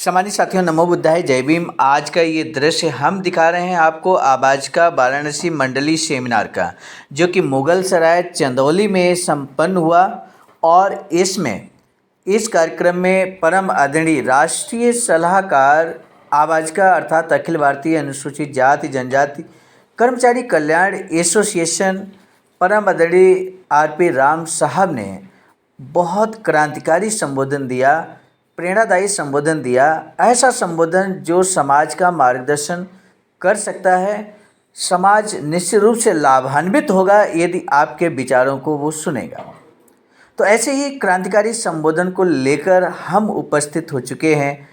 सामान्य साथियों, नमो बुद्धाय, जय भीम। आज का ये दृश्य हम दिखा रहे हैं आपको आबाज का वाराणसी मंडली सेमिनार का, जो कि मुगल सराय चंदौली में संपन्न हुआ। और इस कार्यक्रम में परम आदरणीय राष्ट्रीय सलाहकार आबाज का अर्थात अखिल भारतीय अनुसूचित जाति जनजाति कर्मचारी कल्याण एसोसिएशन परम आदरणीय RP राम साहब ने बहुत क्रांतिकारी संबोधन दिया, प्रेरणादायी संबोधन दिया। ऐसा संबोधन जो समाज का मार्गदर्शन कर सकता है। समाज निश्चित रूप से लाभान्वित होगा यदि आपके विचारों को वो सुनेगा। तो ऐसे ही क्रांतिकारी संबोधन को लेकर हम उपस्थित हो चुके हैं।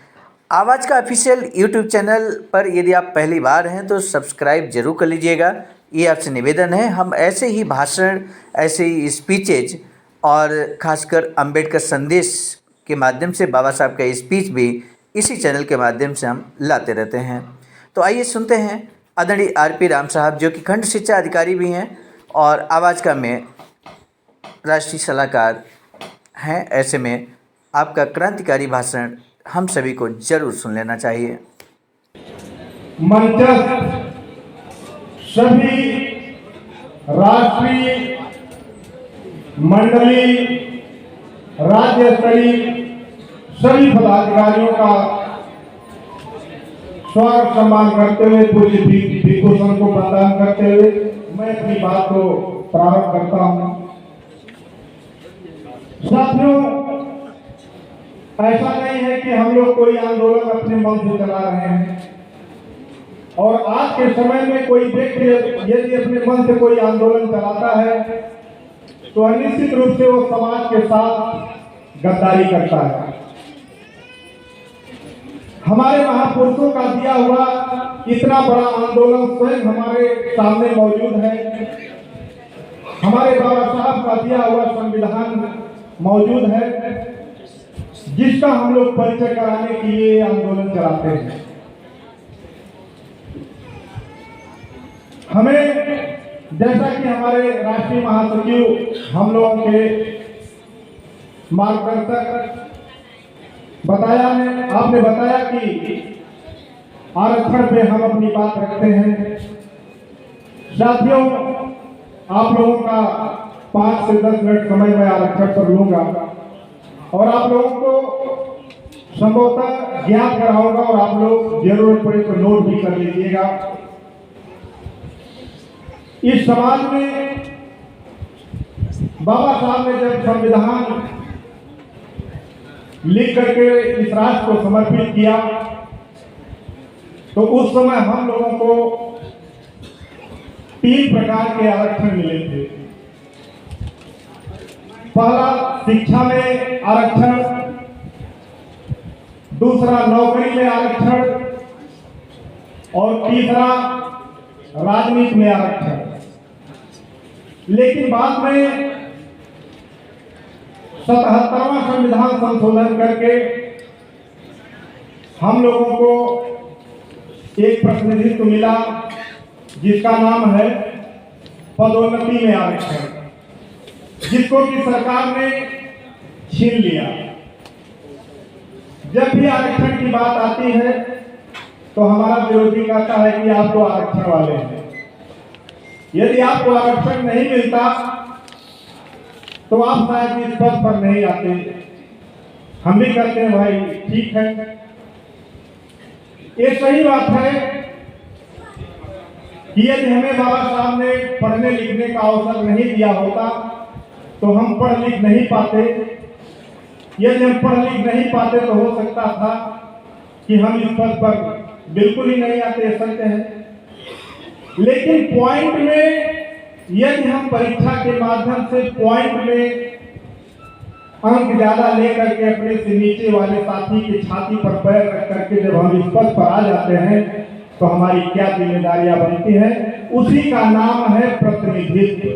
आवाज़ का ऑफिशियल यूट्यूब चैनल पर यदि आप पहली बार हैं तो सब्सक्राइब जरूर कर लीजिएगा, ये आपसे निवेदन है। हम ऐसे ही भाषण, ऐसे ही स्पीचेज और ख़ासकर अंबेडकर संदेश के माध्यम से बाबा साहब का स्पीच भी इसी चैनल के माध्यम से हम लाते रहते हैं। तो आइए सुनते हैं आदरणीय RP राम साहब, जो कि खंड शिक्षा अधिकारी भी हैं और आवाज़ का में राष्ट्रीय सलाहकार हैं। ऐसे में आपका क्रांतिकारी भाषण हम सभी को जरूर सुन लेना चाहिए। मंचस्थ सभी राष्ट्रीय मंडली राज्य स्तरीय सभी पदाधिकारियों का स्वागत सम्मान करते हुए पूज्य भिक्षुसंघ को प्रदान करते हुए मैं अपनी बात को प्रारंभ करता हूं। साथियों, ऐसा नहीं है कि हम लोग कोई आंदोलन अपने मन से चला रहे हैं, और आज के समय में कोई व्यक्ति यदि अपने मन से कोई आंदोलन चलाता है तो निश्चित रूप से वो समाज के साथ गद्दारी करता है। हमारे महापुरुषों का दिया हुआ इतना बड़ा आंदोलन स्वयं हमारे सामने मौजूद है। हमारे बाबा साहब का दिया हुआ संविधान मौजूद है, जिसका हम लोग परिचय कराने के लिए आंदोलन चलाते हैं। हमें जैसा कि हमारे राष्ट्रीय महासचिव हम लोगों के मार्गदर्शक आपने बताया कि आरक्षण पे हम अपनी बात रखते हैं। साथियों, आप लोगों का 5 से 10 मिनट समय मैं आरक्षण पर लूंगा और आप लोगों को संभवतः ज्ञात कराऊंगा, और आप लोग जरूरत पड़े तो नोट भी कर लीजिएगा। इस समाज में बाबा साहब ने जब संविधान लिख करके इस राष्ट्र को समर्पित किया तो उस समय हम लोगों को 3 प्रकार के आरक्षण मिले थे। पहला शिक्षा में आरक्षण, दूसरा नौकरी में आरक्षण, और तीसरा राजनीति में आरक्षण। लेकिन बाद में 77वां संविधान संशोधन करके हम लोगों को एक प्रतिनिधित्व मिला, जिसका नाम है पदोन्नति में आरक्षण, जिसको कि सरकार ने छीन लिया। जब भी आरक्षण की बात आती है तो हमारा विरोधी कहता है कि आप तो आरक्षण वाले हैं। यदि आपको आरक्षण नहीं मिलता तो आप शायद इस पद पर नहीं आते। हम भी कहते हैं भाई ठीक है, ये सही बात है कि यदि हमें बाबा साहब ने पढ़ने लिखने का अवसर नहीं दिया होता तो हम पढ़ लिख नहीं पाते। यदि हम पढ़ लिख नहीं पाते तो हो सकता था कि हम इस पद पर बिल्कुल ही नहीं आते सकते हैं। लेकिन पॉइंट में यदि हम परीक्षा के माध्यम से पॉइंट में अंक ज्यादा लेकर के अपने से नीचे वाले साथी की छाती पर पैर रख करके जब हम इस पद पर आ जाते हैं तो हमारी क्या जिम्मेदारियां बनती हैं, उसी का नाम है प्रतिनिधित्व।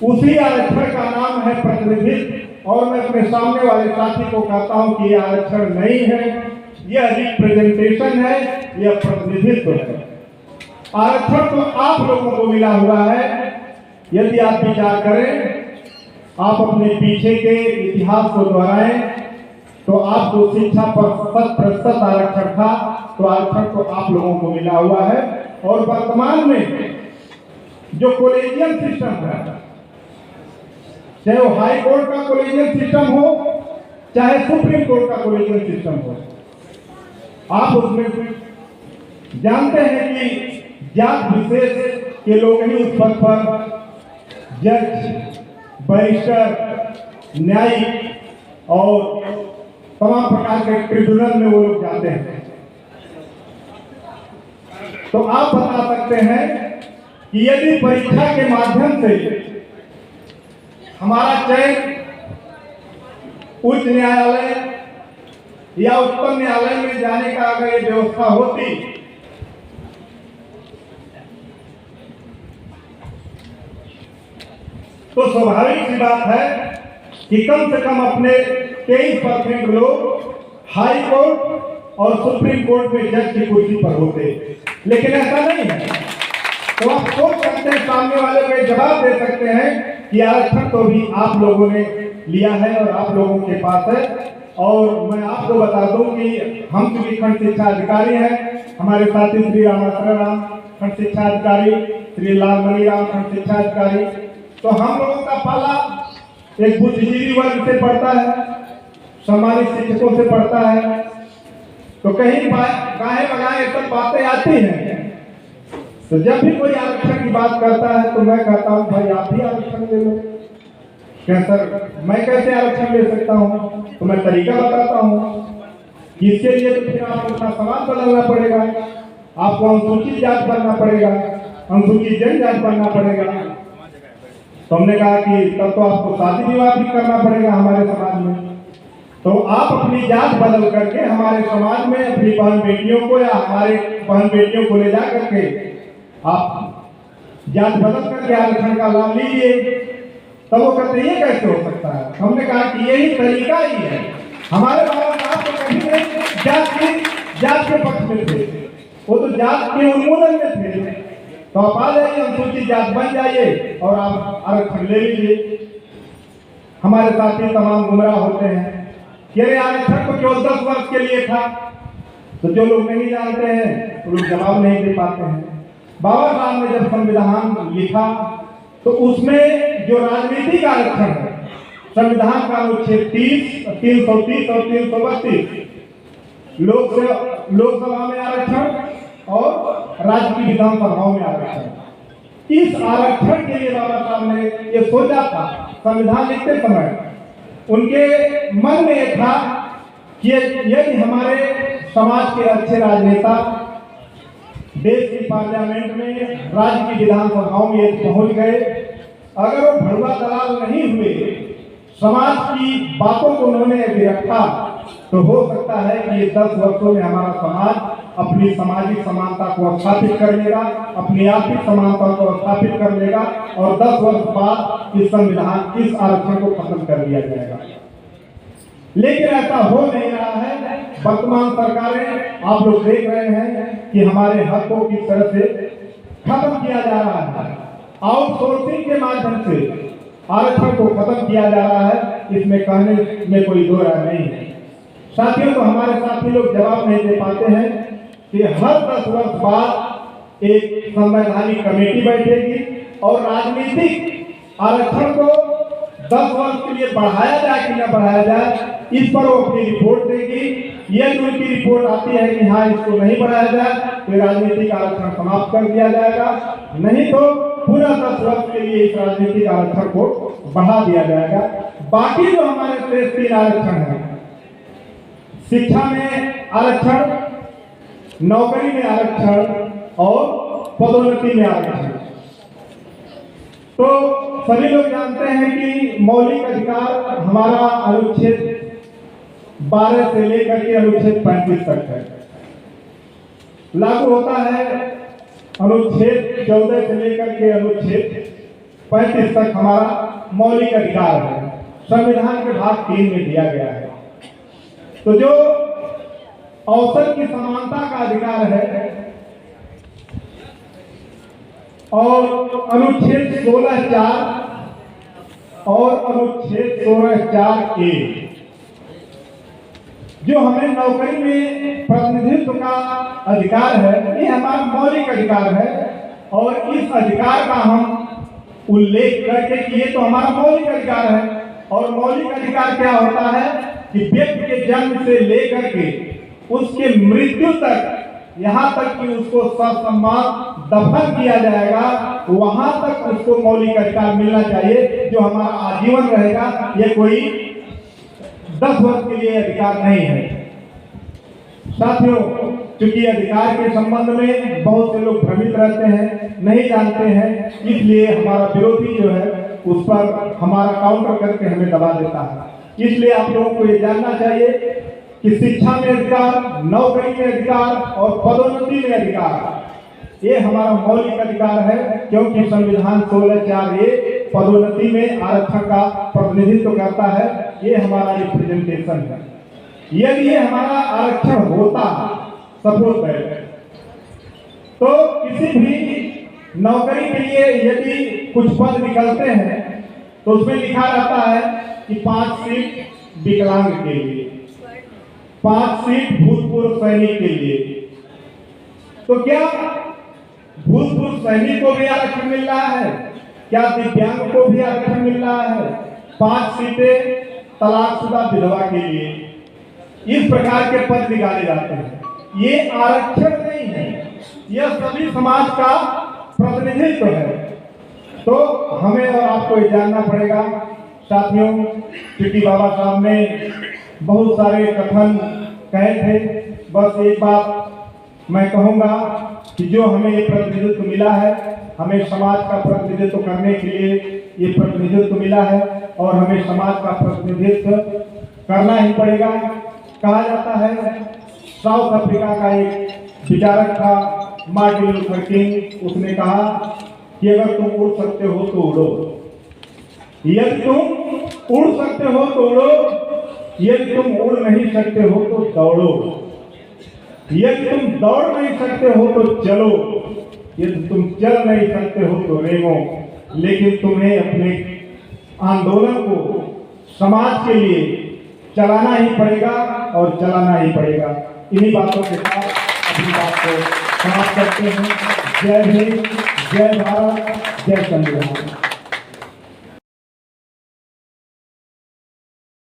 उसी आरक्षण का नाम है प्रतिनिधित्व। और मैं अपने सामने वाले साथी को कहता हूं कि यह आरक्षण नहीं है, यह रिप्रेजेंटेशन है, यह प्रतिनिधित्व है। आरक्षण तो आप लोगों को मिला हुआ है। यदि आप विचार करें, आप अपने पीछे के इतिहास को दोहराएं तो आपको शिक्षा पर 100% आरक्षण था, तो आरक्षण तो आप लोगों को मिला हुआ है। और वर्तमान में जो कॉलेजियम सिस्टम है, चाहे वो हाई कोर्ट का कॉलेजियम सिस्टम हो, चाहे सुप्रीम कोर्ट का कॉलेजियम सिस्टम हो, आप उसमें जानते हैं कि जात विशेष के लोग ही उस पद पर जज, बैरिस्टर, न्यायिक और तमाम प्रकार के ट्रिब्यूनल में वो लोग जाते हैं। तो आप बता सकते हैं कि यदि परीक्षा के माध्यम से हमारा चयन उच्च न्यायालय या उच्चतम न्यायालय में जाने का अगर ये व्यवस्था होती, तो स्वाभाविक सी बात है कि कम से कम अपने 23% लोग हाई कोर्ट और सुप्रीम कोर्ट में जज की कुर्सी पर होते, लेकिन ऐसा नहीं है। तो आप सोच सकते हैं, सामने वाले को जवाब दे सकते हैं कि आरक्षण तो भी आप लोगों ने लिया है और आप लोगों के पास है। और मैं आपको बता दूं कि हम चूंकि खंड शिक्षा अधिकारी हैं, हमारे साथी श्री रामाश्रय राम खंड शिक्षा अधिकारी, श्री लालमणि राम खंड शिक्षा अधिकारी, तो हम लोगों का पाला एक बुद्धिजीवी वर्ग से पड़ता है, सम्मानित शिक्षकों से पड़ता है। तो कहीं गाहे बगाहे सब बातें आती हैं, तो जब भी कोई आरक्षण की बात करता है तो मैं कहता हूं भाई आप भी आरक्षण ले लो। क्या सर मैं कैसे आरक्षण ले सकता हूं? तो मैं तरीका बताता हूं कि इसके लिए तो फिर आपको अपना समाज बदलना पड़ेगा, आपको अनुसूचित जात बनना पड़ेगा, अनुसूचित जनजाति बनना पड़ेगा। तो हमने कहा कि तब तो आपको शादी विवाह भी करना पड़ेगा हमारे समाज में। तो आप अपनी जात बदल करके हमारे समाज में अपनी बहन बेटियों को या हमारे बहन बेटियों को ले जा करके आप जात बदल करके आरक्षण का लाभ लीजिए। तब वो कहते ये कैसे हो सकता है? हमने कहा कि यही तरीका ही है। हमारे बाबा साहब तो कहीं नहीं जात के पक्ष में थे, वो तो जात के उन्मूलन में थे। तो आप आ जाइए, अनुसूचित जात बन जाइए और आप आरक्षण ले लीजिए। हमारे साथी तमाम गुमराह होते हैं कि अरे आरक्षण तो केवल 10 वर्ष के लिए था। तो जो लोग नहीं जानते हैं तो लोग जवाब नहीं दे पाते हैं। बाबा साहब ने जब संविधान लिखा तो उसमें जो राजनीतिक आरक्षण है, संविधान का अनुच्छेद 30, 330 और 332, लोकसभा में आरक्षण और राज्य की विधानसभाओं में आरक्षण, इस आरक्षण के लिए बाबा साहब ने ये सोचा था। संविधान लिखते समय उनके मन में यह था कि यदि हमारे समाज के अच्छे राजनेता देश की पार्लियामेंट में, राज्य की विधानसभाओं में पहुंच गए, अगर वो भड़वा दलाल नहीं हुए, समाज की बातों को उन्होंने यदि रखा, तो हो सकता है कि ये 10 वर्षों में हमारा समाज अपनी सामाजिक समानता को स्थापित कर लेगा, अपनी आर्थिक समानता को स्थापित कर लेगा और 10 वर्ष बाद इस संविधान, इस आरक्षण को खत्म कर दिया जाएगा। लेकिन ऐसा हो नहीं रहा है। वर्तमान सरकारें, आप लोग देख रहे हैं कि हमारे हकों की तरह से खत्म किया जा रहा है, आउटसोर्सिंग के माध्यम से आरक्षण को खत्म किया जा रहा है। इसमें कहने में कोई दो राय नहीं है। साथियों, तो हमारे साथी लोग जवाब नहीं दे पाते हैं कि हर 10 वर्ष बाद एक संवैधानिक कमेटी बैठेगी और राजनीतिक आरक्षण को 10 वर्ष के लिए बढ़ाया जाए कि न बढ़ाया जाए, इस पर वो अपनी रिपोर्ट देगी। यदि उनकी रिपोर्ट आती है कि हाँ इसको नहीं बढ़ाया जाए तो राजनीतिक आरक्षण समाप्त कर दिया जाएगा, नहीं तो पूरा 10 वर्ष के लिए इस राजनीतिक आरक्षण को बढ़ा दिया जाएगा। बाकी जो हमारे शेष 3 आरक्षण है, शिक्षा में आरक्षण, नौकरी में आरक्षण और पदोन्नति में आरक्षण, तो सभी लोग जानते हैं कि मौलिक अधिकार हमारा अनुच्छेद 12 से लेकर के अनुच्छेद 35 तक है, लागू होता है अनुच्छेद 14 से लेकर के अनुच्छेद 35 तक हमारा मौलिक अधिकार है, संविधान के भाग 3 में दिया गया है। तो जो अवसर की समानता का अधिकार है और अनुच्छेद 16(4) और अनुच्छेद 16(4)(a), जो हमें नौकरी में प्रतिनिधित्व का अधिकार है, ये हमारा मौलिक अधिकार है और इस अधिकार का हम उल्लेख करके कि ये तो हमारा मौलिक अधिकार है। और मौलिक अधिकार क्या होता है कि व्यक्ति के जन्म से लेकर के उसके मृत्यु तक, यहाँ तक कि उसको ससम्मान दफन किया जाएगा, वहां तक उसको मौलिक अधिकार मिलना चाहिए जो हमारा आजीवन रहेगा। ये कोई 10 वर्ष के लिए अधिकार नहीं है। साथियों, चूंकि अधिकार के संबंध में बहुत से लोग भ्रमित रहते हैं, नहीं जानते हैं, इसलिए हमारा विरोधी जो है उस पर हमारा काउंटर करके हमें दबा देता है। इसलिए आप लोगों को ये जानना चाहिए कि शिक्षा में अधिकार, नौकरी में अधिकार और पदोन्नति में अधिकार, ये हमारा मौलिक अधिकार है, क्योंकि संविधान 16(4) पदोन्नति में आरक्षण का प्रतिनिधित्व करता है। ये हमारा रिप्रेजेंटेशन है। यदि ये हमारा आरक्षण होता, सपोज है, तो किसी भी नौकरी के लिए यदि कुछ पद निकलते हैं तो उसमें लिखा रहता है कि 5 सीट विकलांग के लिए, 5 सीट भूतपूर्व सैनिक के लिए। तो क्या भूतपूर्व सैनिक को भी आरक्षण मिल रहा है? क्या दिव्यांग को भी आरक्षण मिल रहा है? 5 सीटें तलाकशुदा विधवा के लिए, इस प्रकार के पद निकाले जाते हैं। ये आरक्षण नहीं है, यह सभी समाज का प्रतिनिधित्व है। तो हमें और आपको ये जानना पड़ेगा साथियों, क्योंकि बाबा साहब ने बहुत सारे कथन कहे थे। बस एक बात मैं कहूँगा कि जो हमें ये प्रतिनिधित्व मिला है, हमें समाज का प्रतिनिधित्व करने के लिए ये प्रतिनिधित्व मिला है और हमें समाज का प्रतिनिधित्व करना ही पड़ेगा। कहा जाता है, साउथ अफ्रीका का एक विचारक था मार्टिन लूथर किंग, उसने कहा कि अगर तुम उड़ सकते हो तो उड़ो, यदि तुम उड़ सकते हो तो उड़ो, यदि तुम उड़ नहीं सकते हो तो दौड़ो, यदि तुम दौड़ नहीं सकते हो तो चलो, यदि तुम चल नहीं सकते हो तो रेंगो। लेकिन तुम्हें अपने आंदोलन को समाज के लिए चलाना ही पड़ेगा और चलाना ही पड़ेगा। इन्हीं बातों के साथ अपनी बात को समाप्त करते हैं। जय हिंद, जय भारत, जय संविधान।